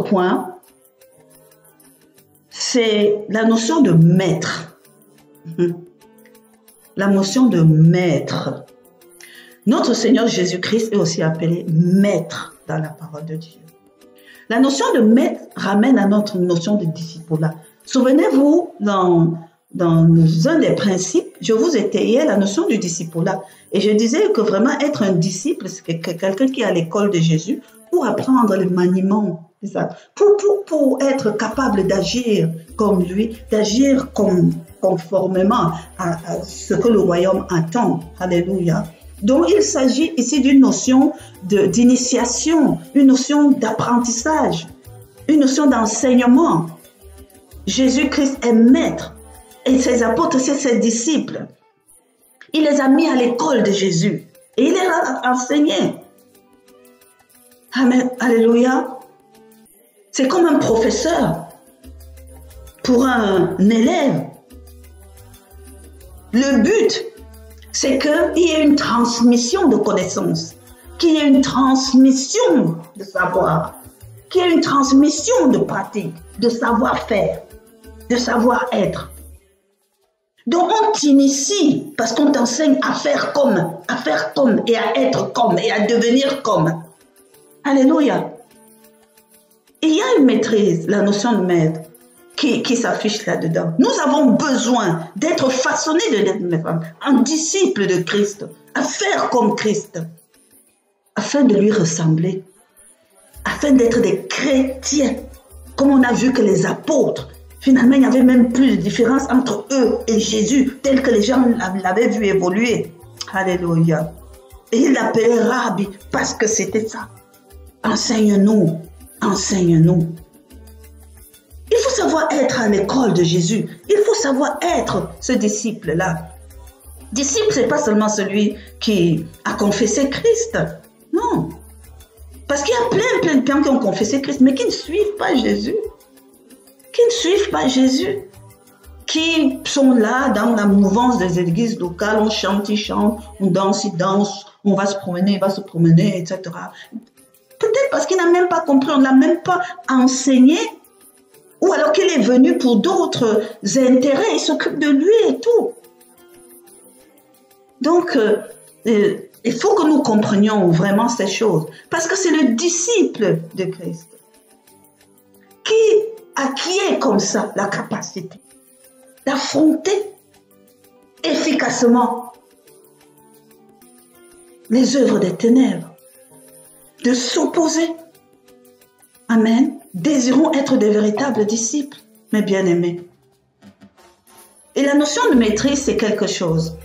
point, c'est la notion de maître. La notion de maître. Notre Seigneur Jésus-Christ est aussi appelé maître dans la parole de Dieu. La notion de maître ramène à notre notion de disciple-là. Souvenez-vous, dans un des principes, je vous étayais la notion du disciple-là. Et je disais que vraiment être un disciple, c'est quelqu'un qui est à l'école de Jésus pour apprendre le maniement. C'est ça. Pour être capable d'agir comme lui, d'agir conformément à ce que le royaume attend. Alléluia. Donc, il s'agit ici d'une notion d'initiation, une notion d'apprentissage, une notion d'enseignement. Jésus-Christ est maître et ses apôtres, c'est ses disciples. Il les a mis à l'école de Jésus et il les a enseignés. Amen. Alléluia. C'est comme un professeur pour un élève. Le but, c'est qu'il y ait une transmission de connaissances, qu'il y ait une transmission de savoir, qu'il y ait une transmission de pratique, de savoir-faire, de savoir-être. Donc on t'initie parce qu'on t'enseigne à faire comme et à être comme et à devenir comme. Alléluia. Il y a une maîtrise, la notion de maître, qui s'affiche là-dedans. Nous avons besoin d'être façonnés en disciples de Christ, à faire comme Christ, afin de lui ressembler, afin d'être des chrétiens, comme on a vu que les apôtres, finalement, il n'y avait même plus de différence entre eux et Jésus, tel que les gens l'avaient vu évoluer. Alléluia. Et il l'appelait Rabbi, parce que c'était ça. Enseigne-nous, enseigne-nous. Il faut savoir être à l'école de Jésus. Il faut savoir être ce disciple-là. Disciple, ce n'est pas seulement celui qui a confessé Christ. Non. Parce qu'il y a plein de gens qui ont confessé Christ, mais qui ne suivent pas Jésus. Qui ne suivent pas Jésus. Qui sont là dans la mouvance des églises locales. On chante, ils chantent. On danse, ils dansent. On va se promener, il va se promener, etc. Peut-être parce qu'il n'a même pas compris, on ne l'a même pas enseigné. Ou alors qu'il est venu pour d'autres intérêts, il s'occupe de lui et tout. Donc, il faut que nous comprenions vraiment ces choses. Parce que c'est le disciple de Christ qui acquiert comme ça la capacité d'affronter efficacement les œuvres des ténèbres, de s'opposer. Amen. Désirons être des véritables disciples, mes bien-aimés. Et la notion de maîtrise, c'est quelque chose.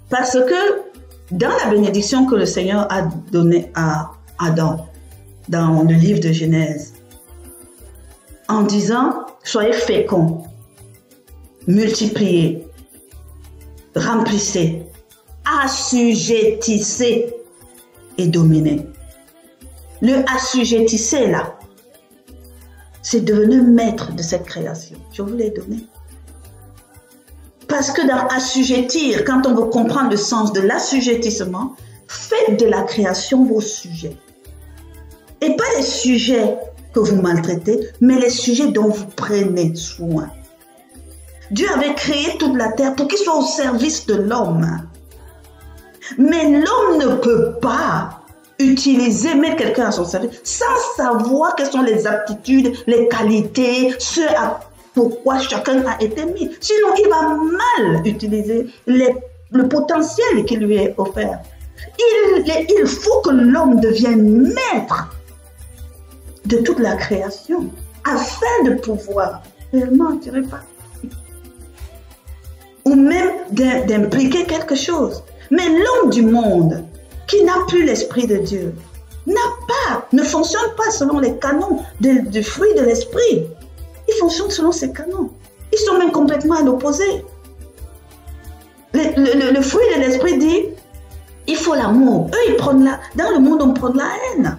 Parce que dans la bénédiction que le Seigneur a donnée à Adam, dans le livre de Genèse, en disant, soyez féconds, multipliez, remplissez, assujettissez et dominez. Le assujettissez là, c'est devenu maître de cette création. Je vous l'ai donné. Parce que dans assujettir, quand on veut comprendre le sens de l'assujettissement, faites de la création vos sujets. Et pas les sujets que vous maltraitez, mais les sujets dont vous prenez soin. Dieu avait créé toute la terre pour qu'il soit au service de l'homme. Mais l'homme ne peut pas mettre quelqu'un à son service sans savoir quelles sont les aptitudes, les qualités, ce à pourquoi chacun a été mis. Sinon, il va mal utiliser le potentiel qui lui est offert. Il faut que l'homme devienne maître de toute la création afin de pouvoir réellement tirer parti. Ou même d'impliquer quelque chose. Mais l'homme du monde qui n'a plus l'esprit de Dieu ne fonctionne pas selon les canons du fruit de l'esprit. Il fonctionne selon ses canons. Ils sont même complètement à l'opposé. Le fruit de l'esprit dit, il faut l'amour. Eux, ils prennent dans le monde, on prend la haine.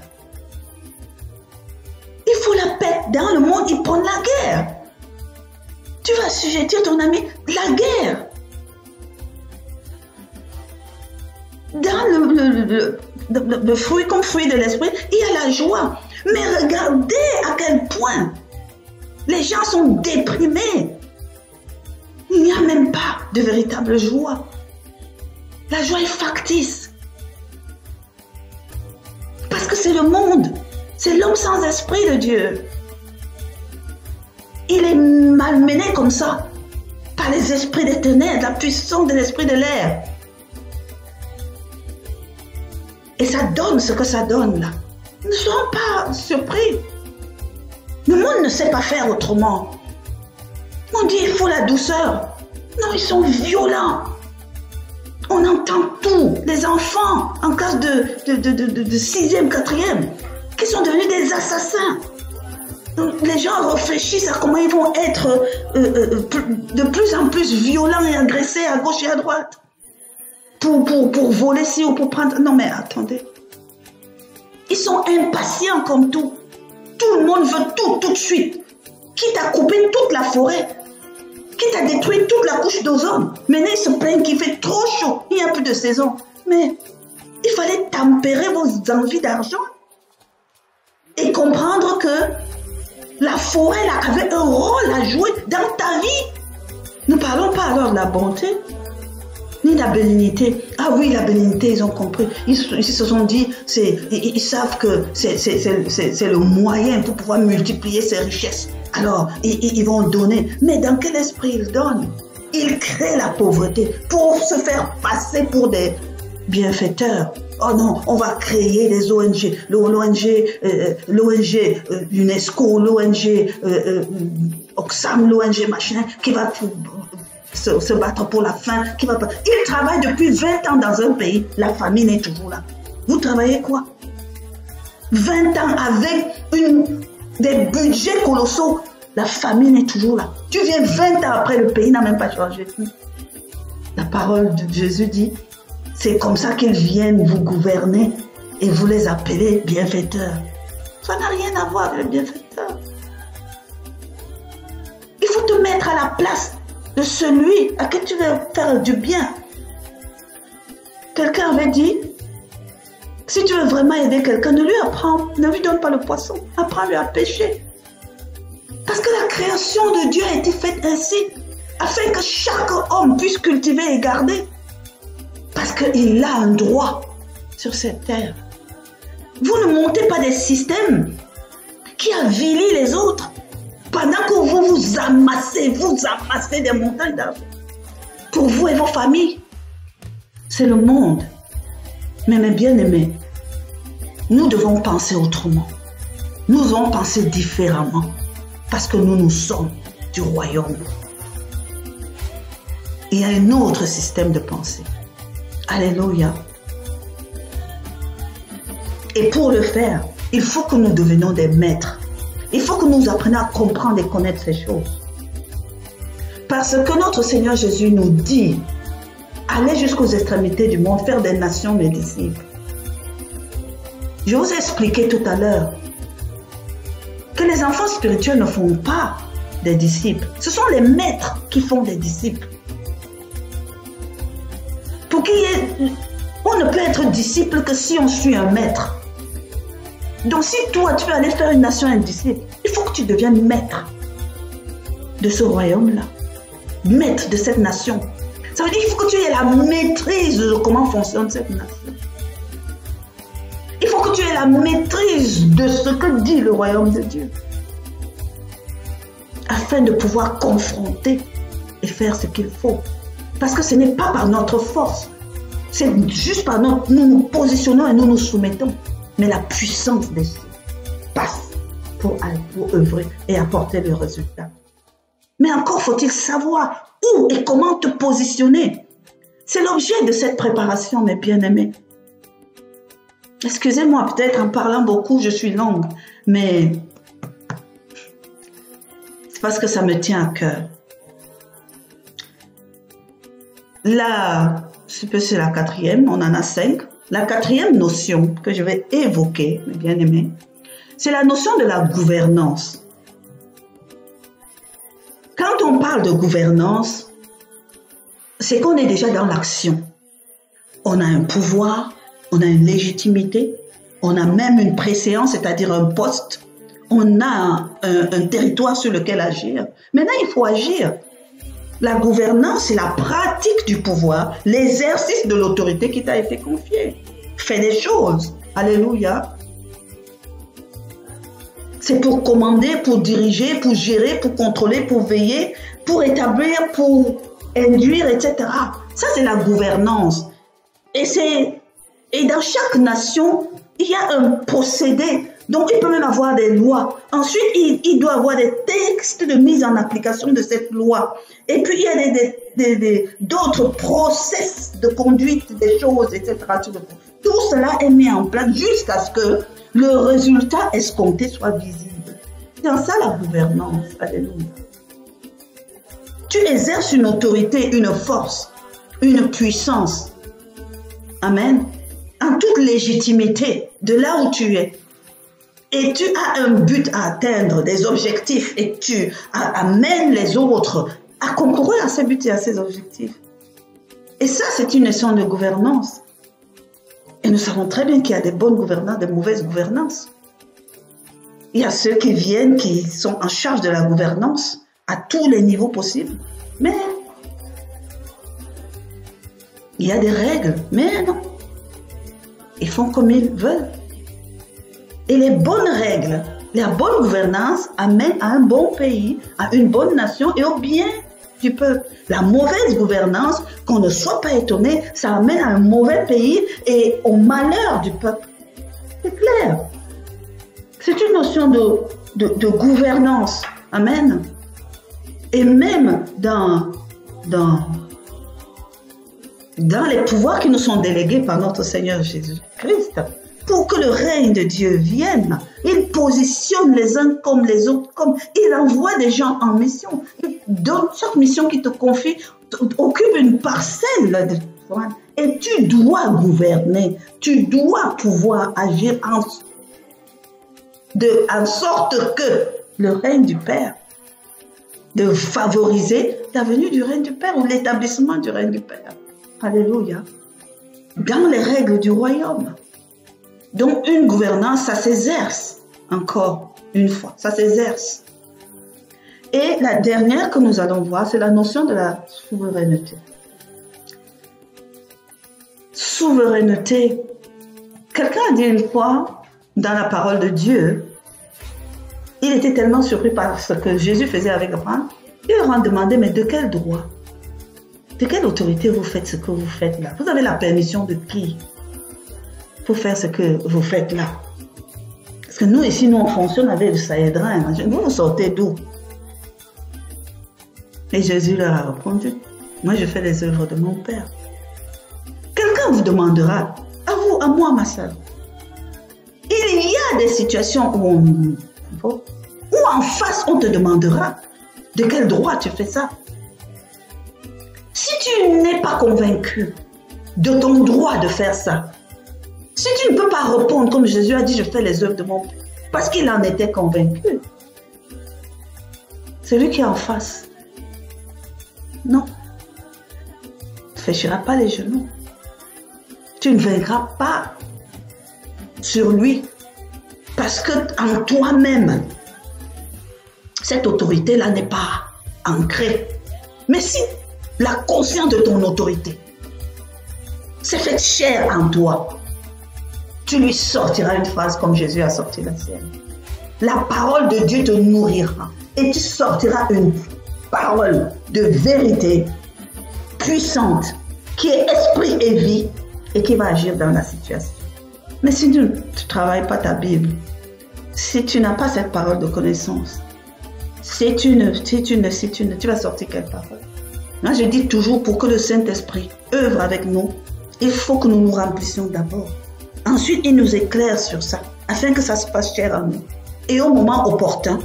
Il faut la paix. Dans le monde, ils prennent la guerre. Tu vas assujettir ton ami la guerre. Dans le fruit comme fruit de l'esprit, il y a la joie. Mais regardez à quel point les gens sont déprimés. Il n'y a même pas de véritable joie. La joie est factice. Parce que c'est le monde. C'est l'homme sans esprit de Dieu. Il est malmené comme ça par les esprits des ténèbres, la puissance de l'esprit de l'air. Et ça donne ce que ça donne là. Ne soyons pas surpris. Le monde ne sait pas faire autrement. On dit il faut la douceur. Non, ils sont violents. On entend tout. Les enfants en classe de 6e, 4e, qui sont devenus des assassins. Donc, les gens réfléchissent à comment ils vont être de plus en plus violents et agressés à gauche et à droite. Pour voler ci ou pour prendre... Non mais attendez. Ils sont impatients comme tout. Tout le monde veut tout de suite. Quitte à couper toute la forêt. Quitte à détruire toute la couche d'ozone. Maintenant, ils se plaignent qu'il fait trop chaud. Il n'y a plus de saison. Mais il fallait tempérer vos envies d'argent. Et comprendre que la forêt là, avait un rôle à jouer dans ta vie. Nous ne parlons pas alors de la bonté, ni de la bénignité. Ah oui, la bénignité, ils ont compris. Ils se sont dit, ils savent que c'est le moyen pour pouvoir multiplier ses richesses. Alors, ils vont donner. Mais dans quel esprit ils donnent? Ils créent la pauvreté pour se faire passer pour des bienfaiteurs. Oh non, on va créer des ONG, l'ONG UNESCO, l'ONG Oxfam, l'ONG machin, qui va se battre pour la faim. Ils travaillent depuis 20 ans dans un pays, la famine est toujours là. Vous travaillez quoi? 20 ans avec des budgets colossaux, la famine est toujours là. Tu viens 20 ans après, le pays n'a même pas changé. La parole de Jésus dit, c'est comme ça qu'ils viennent vous gouverner et vous les appelez bienfaiteurs. Ça n'a rien à voir avec le bienfaiteur. Il faut te mettre à la place de celui à qui tu veux faire du bien. Quelqu'un avait dit, si tu veux vraiment aider quelqu'un, ne lui donne pas le poisson, apprends-lui à pêcher. Parce que la création de Dieu a été faite ainsi, afin que chaque homme puisse cultiver et garder. Parce qu'il a un droit sur cette terre. Vous ne montez pas des systèmes qui avilissent les autres pendant que vous amassez des montagnes d'argent pour vous et vos familles. C'est le monde. Mais mes bien-aimés, nous devons penser autrement. Nous devons penser différemment parce que nous sommes du royaume. Il y a un autre système de pensée. Alléluia. Et pour le faire, il faut que nous devenions des maîtres. Il faut que nous apprenions à comprendre et connaître ces choses. Parce que notre Seigneur Jésus nous dit, allez jusqu'aux extrémités du monde, faire des nations mes disciples. Je vous ai expliqué tout à l'heure que les enfants spirituels ne font pas des disciples. Ce sont les maîtres qui font des disciples. On ne peut être disciple que si on suit un maître. Donc si toi tu veux aller faire une nation un disciple, il faut que tu deviennes maître de ce royaume-là, maître de cette nation. Ça veut dire qu'il faut que tu aies la maîtrise de comment fonctionne cette nation. Il faut que tu aies la maîtrise de ce que dit le royaume de Dieu, afin de pouvoir confronter et faire ce qu'il faut. Parce que ce n'est pas par notre force. C'est juste par nous nous positionnons et nous nous soumettons. Mais la puissance des cieux passe pour œuvrer et apporter le résultat. Mais encore faut-il savoir où et comment te positionner. C'est l'objet de cette préparation, mes bien-aimés. Excusez-moi, peut-être en parlant beaucoup, je suis longue, mais c'est parce que ça me tient à cœur. Là, c'est la quatrième, on en a 5. La quatrième notion que je vais évoquer, mes bien-aimés, c'est la notion de la gouvernance. Quand on parle de gouvernance, c'est qu'on est déjà dans l'action. On a un pouvoir, on a une légitimité, On a même une préséance, c'est-à-dire un poste. On a un territoire sur lequel agir. Maintenant, il faut agir. La gouvernance, c'est la pratique du pouvoir, l'exercice de l'autorité qui t'a été confiée. Fais des choses. Alléluia. C'est pour commander, pour diriger, pour gérer, pour contrôler, pour veiller, pour établir, pour induire, etc. Ça, c'est la gouvernance. Et dans chaque nation, il y a un procédé. Donc, il peut même avoir des lois. Ensuite, il doit avoir des textes de mise en application de cette loi. Et puis, il y a d'autres process de conduite des choses, etc. Tout cela est mis en place jusqu'à ce que le résultat escompté soit visible. C'est dans ça la gouvernance. Alléluia. Tu exerces une autorité, une force, une puissance. Amen. En toute légitimité de là où tu es. Et tu as un but à atteindre, des objectifs, et tu amènes les autres à concourir à ces buts et à ces objectifs. Et ça, c'est une notion de gouvernance. Et nous savons très bien qu'il y a des bonnes gouvernances, des mauvaises gouvernances. Il y a ceux qui viennent, qui sont en charge de la gouvernance à tous les niveaux possibles. Mais il y a des règles, mais non. Ils font comme ils veulent. Et les bonnes règles, la bonne gouvernance amène à un bon pays, à une bonne nation et au bien du peuple. La mauvaise gouvernance, qu'on ne soit pas étonné, ça amène à un mauvais pays et au malheur du peuple. C'est clair. C'est une notion de gouvernance. Amen. Et même dans les pouvoirs qui nous sont délégués par notre Seigneur Jésus-Christ, pour que le règne de Dieu vienne, il positionne les uns comme les autres, comme il envoie des gens en mission. Il donne chaque mission qui te confie, occupe une parcelle de toi. Et tu dois gouverner, tu dois pouvoir agir en sorte que le règne du Père, de favoriser la venue du règne du Père ou l'établissement du règne du Père. Alléluia. Dans les règles du royaume. Donc, une gouvernance, ça s'exerce, encore une fois, ça s'exerce. Et la dernière que nous allons voir, c'est la notion de la souveraineté. Souveraineté. Quelqu'un a dit une fois, dans la parole de Dieu, il était tellement surpris par ce que Jésus faisait avec Abraham, il leur a demandé, mais de quel droit, de quelle autorité vous faites ce que vous faites là? Vous avez la permission de qui pour faire ce que vous faites là? Parce que nous, ici, nous, on fonctionne avec le Sahédrin. Vous sortez d'où? Et Jésus leur a répondu, moi, je fais les œuvres de mon Père. Quelqu'un vous demandera, à vous, à moi, ma soeur. Il y a des situations où en face, on te demandera de quel droit tu fais ça. Si tu n'es pas convaincu de ton droit de faire ça, si tu ne peux pas répondre comme Jésus a dit, je fais les œuvres de mon Père, parce qu'il en était convaincu, c'est lui qui est en face. Non. Tu ne fléchiras pas les genoux. Tu ne vaincras pas sur lui. Parce que en toi-même, cette autorité-là n'est pas ancrée. Mais si la conscience de ton autorité s'est faite chair en toi, tu lui sortiras une phrase comme Jésus a sorti la sienne. La parole de Dieu te nourrira et tu sortiras une parole de vérité puissante qui est esprit et vie et qui va agir dans la situation. Mais si tu ne travailles pas ta Bible, si tu n'as pas cette parole de connaissance, tu vas sortir quelle parole? Moi, je dis toujours, pour que le Saint-Esprit œuvre avec nous, il faut que nous nous remplissions d'abord. Ensuite, il nous éclaire sur ça, afin que ça se passe cher à nous. Et au moment opportun,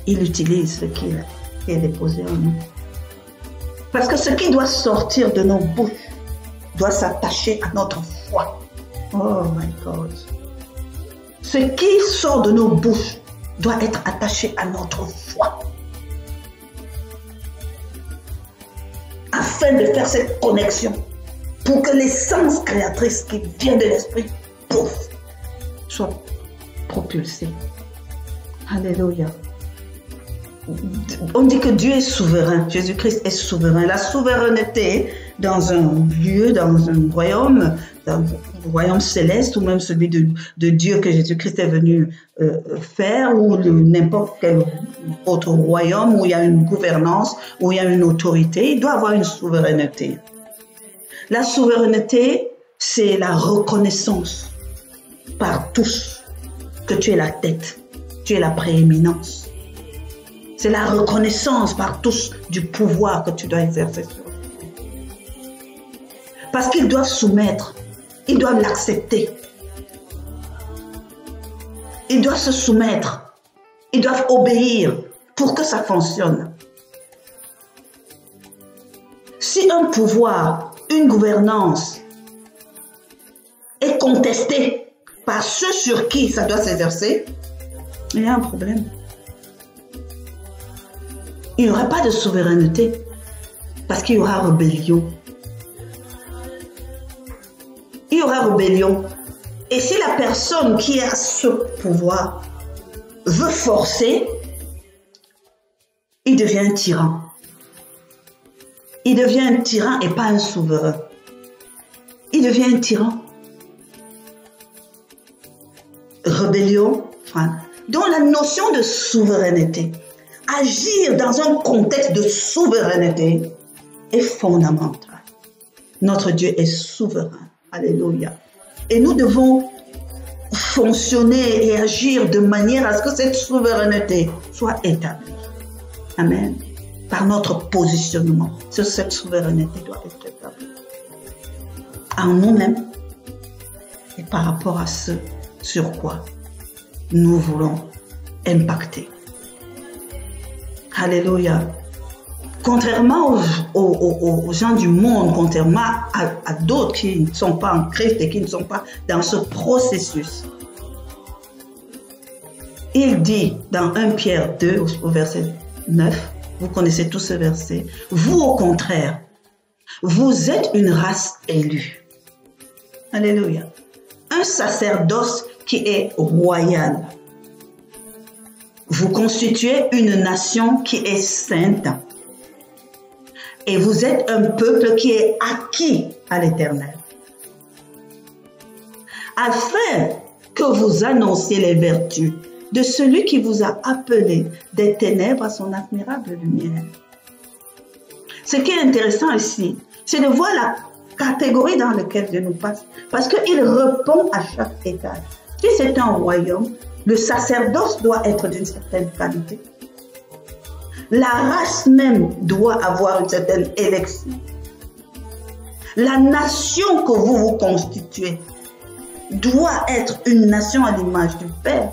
il utilise ce qui est déposé en nous. Parce que ce qui doit sortir de nos bouches doit s'attacher à notre foi. Oh my God. Ce qui sort de nos bouches doit être attaché à notre foi. Afin de faire cette connexion, pour que l'essence créatrice qui vient de l'esprit, pouf, soit propulsé. Alléluia. On dit que Dieu est souverain, Jésus-Christ est souverain. La souveraineté dans un lieu, dans un royaume céleste, ou même celui de Dieu que Jésus-Christ est venu faire, ou n'importe quel autre royaume où il y a une gouvernance, où il y a une autorité, il doit avoir une souveraineté. La souveraineté, c'est la reconnaissance par tous que tu es la tête, tu es la prééminence. C'est la reconnaissance par tous du pouvoir que tu dois exercer sur eux. Parce qu'ils doivent soumettre, ils doivent l'accepter. Ils doivent se soumettre, ils doivent obéir pour que ça fonctionne. Si un pouvoir, une gouvernance est contestée par ceux sur qui ça doit s'exercer, il y a un problème. Il n'y aura pas de souveraineté parce qu'il y aura rébellion. Il y aura rébellion. Et si la personne qui a ce pouvoir veut forcer, il devient un tyran. Il devient un tyran et pas un souverain. Il devient un tyran. Rébellion, donc la notion de souveraineté, agir dans un contexte de souveraineté est fondamental. Notre Dieu est souverain. Alléluia. Et nous devons fonctionner et agir de manière à ce que cette souveraineté soit établie. Amen. Par notre positionnement, cette souveraineté doit être établie. En nous-mêmes et par rapport à ce sur quoi nous voulons impacter. Alléluia. Contrairement aux gens du monde, contrairement à d'autres qui ne sont pas en Christ et qui ne sont pas dans ce processus, il dit dans 1 Pierre 2 au verset 9, vous connaissez tous ce verset, vous au contraire, vous êtes une race élue. Alléluia. Un sacerdoce qui est royal. Vous constituez une nation qui est sainte. Et vous êtes un peuple qui est acquis à l'Éternel. Afin que vous annonciez les vertus de celui qui vous a appelé des ténèbres à son admirable lumière. Ce qui est intéressant ici, c'est de voir la catégorie dans laquelle Dieu nous passe, parce qu'il répond à chaque étage. Si c'est un royaume, le sacerdoce doit être d'une certaine qualité. La race même doit avoir une certaine élection. La nation que vous vous constituez doit être une nation à l'image du Père,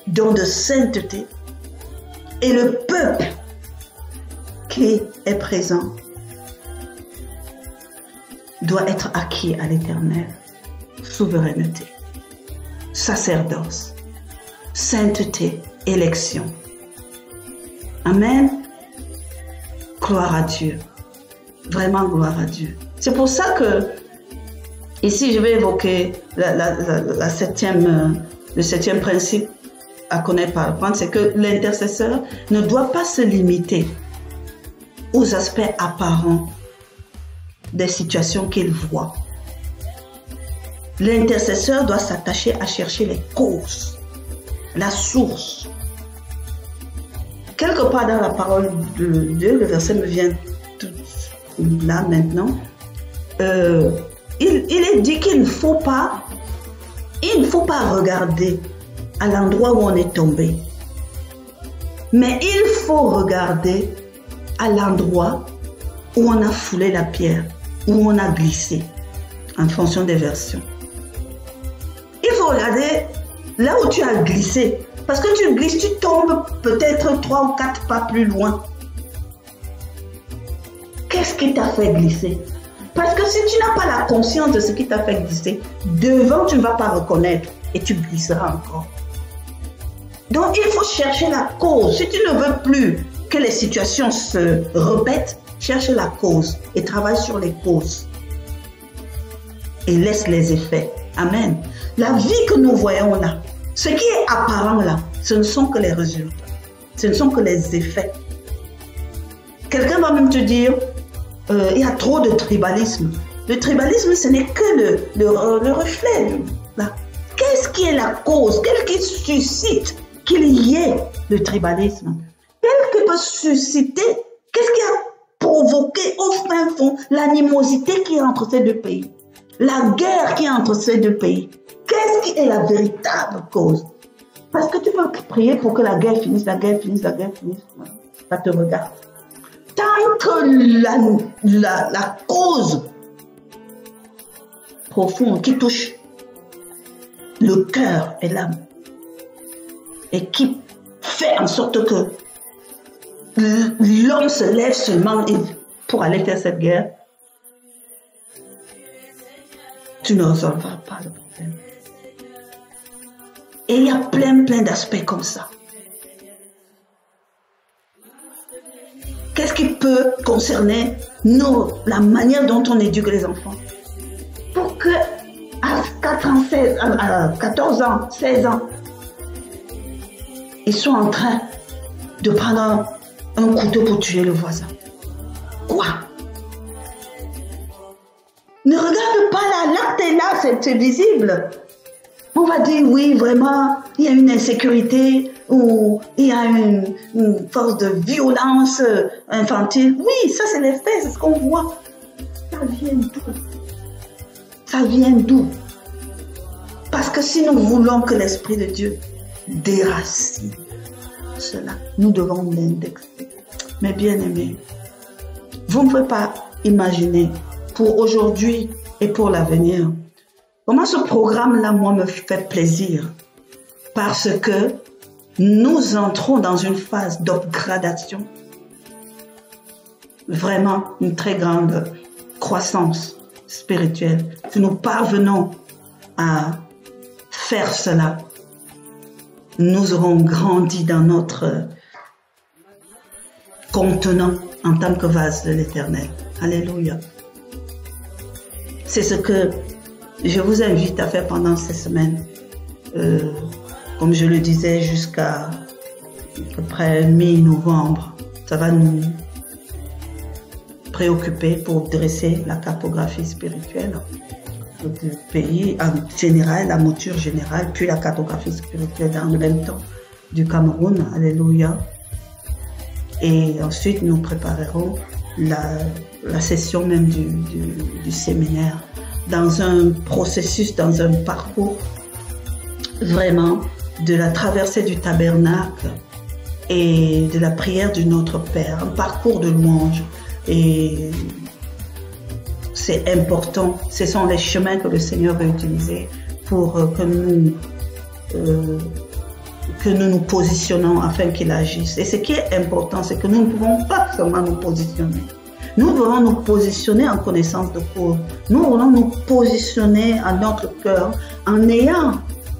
don de sainteté. Et le peuple qui est présent doit être acquis à l'Éternel. Souveraineté, sacerdoce, sainteté, élection. Amen. Gloire à Dieu. Vraiment gloire à Dieu. C'est pour ça que, ici, je vais évoquer le septième principe à connaître par le prendre, c'est que l'intercesseur ne doit pas se limiter aux aspects apparents des situations qu'il voit. L'intercesseur doit s'attacher à chercher les causes, la source. Quelque part dans la parole de Dieu, le verset me vient tout là maintenant, il est dit qu'il ne faut pas regarder à l'endroit où on est tombé, mais il faut regarder à l'endroit où on a foulé la pierre, où on a glissé, en fonction des versions. Il faut regarder là où tu as glissé, parce que tu glisses, tu tombes peut-être 3 ou 4 pas plus loin. Qu'est-ce qui t'a fait glisser? Parce que si tu n'as pas la conscience de ce qui t'a fait glisser, devant tu ne vas pas reconnaître et tu glisseras encore. Donc il faut chercher la cause. Si tu ne veux plus que les situations se répètent, cherche la cause et travaille sur les causes. Et laisse les effets Amen. La vie que nous voyons là, ce qui est apparent là, ce ne sont que les résultats. Ce ne sont que les effets. Quelqu'un va même te dire, il y a trop de tribalisme. Le tribalisme, ce n'est que le reflet. Qu'est-ce qui est la cause? Qu'est-ce qui suscite qu'il y ait le tribalisme? Qu'est-ce qui peut susciter? Qu'est-ce qui a provoqué au fin fond l'animosité qui est entre ces deux pays? La guerre qui est entre ces deux pays? Qu'est-ce qui est la véritable cause? Parce que tu peux prier pour que la guerre finisse, la guerre finisse, la guerre finisse. Ça te regarde. Tant que la cause profonde qui touche le cœur et l'âme et qui fait en sorte que l'homme se lève seulement pour aller faire cette guerre, tu ne résolveras pas le problème. Et il y a plein d'aspects comme ça. Qu'est-ce qui peut concerner la manière dont on éduque les enfants? Pour que à 14 ans, 16 ans, ils sont en train de prendre un couteau pour tuer le voisin. Quoi? Ne regarde pas là, l'acte est là, c'est visible. On va dire, oui, vraiment, il y a une insécurité ou il y a une force de violence infantile. Oui, ça c'est les faits, c'est ce qu'on voit. Ça vient d'où? Ça vient d'où? Parce que si nous voulons que l'Esprit de Dieu déracine cela, nous devons l'indexer. Mais bien aimés, vous ne pouvez pas imaginer pour aujourd'hui et pour l'avenir comment ce programme-là, moi, me fait plaisir. Parce que nous entrons dans une phase d'upgradation. Vraiment une très grande croissance spirituelle. Si nous parvenons à faire cela, nous aurons grandi dans notre contenant en tant que vase de l'Éternel. Alléluia. C'est ce que je vous invite à faire pendant ces semaines. Comme je le disais, jusqu'à à peu près mi-novembre. Ça va nous préoccuper pour dresser la cartographie spirituelle du pays en général, la mouture générale, puis la cartographie spirituelle dans le même temps du Cameroun. Alléluia. Et ensuite, nous préparerons la session même du séminaire dans un processus, dans un parcours vraiment de la traversée du tabernacle et de la prière du Notre Père, un parcours de louange. Et c'est important, ce sont les chemins que le Seigneur veut utiliser pour que nous nous positionnons afin qu'il agisse. Et ce qui est important, c'est que nous ne pouvons pas seulement nous positionner. Nous devons nous positionner en connaissance de cause. Nous voulons nous positionner à notre cœur en ayant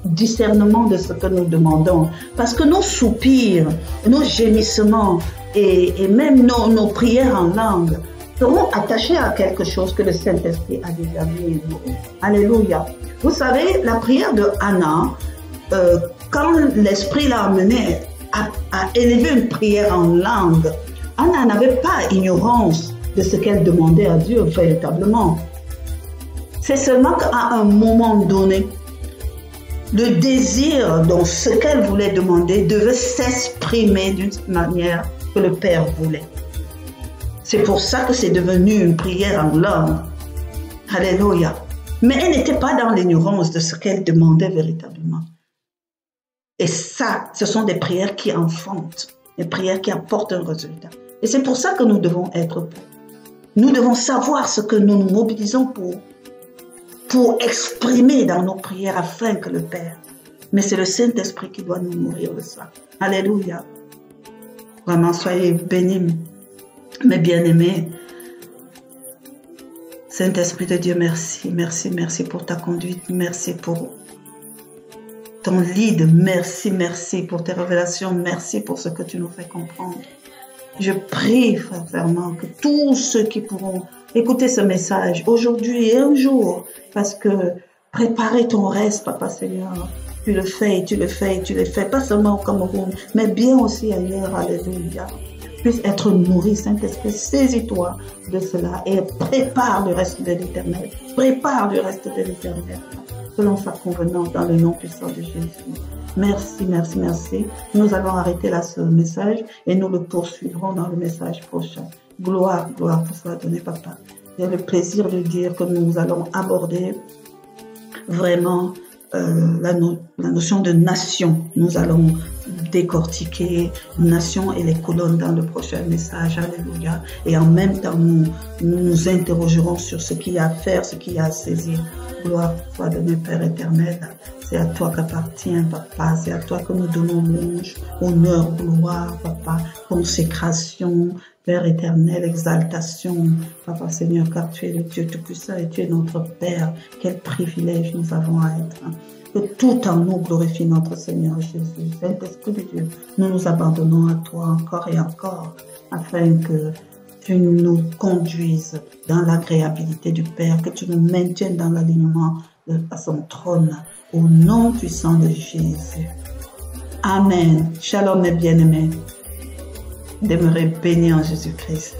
discernement de ce que nous demandons. Parce que nos soupirs, nos gémissements et même nos prières en langue seront attachés à quelque chose que le Saint-Esprit a déjà mis en nous. Alléluia. Vous savez, la prière de Anna, quand l'Esprit l'a amenée à élever une prière en langue, Anna n'avait pas ignorance de ce qu'elle demandait à Dieu véritablement. C'est seulement qu'à un moment donné, le désir dans ce qu'elle voulait demander devait s'exprimer d'une manière que le Père voulait. C'est pour ça que c'est devenu une prière en langue. Alléluia. Mais elle n'était pas dans l'ignorance de ce qu'elle demandait véritablement. Et ça, ce sont des prières qui enfantent, des prières qui apportent un résultat. Et c'est pour ça que nous devons être prêts. Nous devons savoir ce que nous nous mobilisons pour exprimer dans nos prières afin que le Père. Mais c'est le Saint-Esprit qui doit nous nourrir de ça. Alléluia. Vraiment, soyez bénis, mes bien-aimés. Saint-Esprit de Dieu, merci, merci, merci pour ta conduite. Merci pour ton lead. Merci, merci pour tes révélations. Merci pour ce que tu nous fais comprendre. Je prie, frère, vraiment, que tous ceux qui pourront écouter ce message aujourd'hui et un jour, parce que préparer ton reste, Papa Seigneur. Tu le fais, tu le fais, tu le fais, pas seulement au Cameroun, mais bien aussi ailleurs, alléluia. Puisse être nourri, Saint-Esprit, saisis-toi de cela et prépare le reste de l'éternel. Prépare le reste de l'éternel, selon sa convenance, dans le nom puissant de Jésus. Merci, merci, merci. Nous allons arrêter là ce message et nous le poursuivrons dans le message prochain. Gloire, gloire pour cela donné, Papa. J'ai le plaisir de dire que nous allons aborder vraiment la notion de nation. Nous allons décortiquer nation et les colonnes dans le prochain message. Alléluia. Et en même temps, nous interrogerons sur ce qu'il y a à faire, ce qu'il y a à saisir. Gloire soit donnée, Père éternel. C'est à toi qu'appartient, Papa. C'est à toi que nous donnons louange, honneur, gloire, Papa, consécration, Père éternel, exaltation, Papa Seigneur, car tu es le Dieu Tout-Puissant et tu es notre Père. Quel privilège nous avons à être. Que tout en nous glorifie notre Seigneur Jésus. Saint-Esprit de Dieu, nous nous abandonnons à toi encore et encore, afin que tu nous conduises dans l'agréabilité du Père, que tu nous maintiennes dans l'alignement à son trône, au nom puissant de Jésus. Amen. Shalom mes bien-aimés. Demeurez bénis en Jésus-Christ.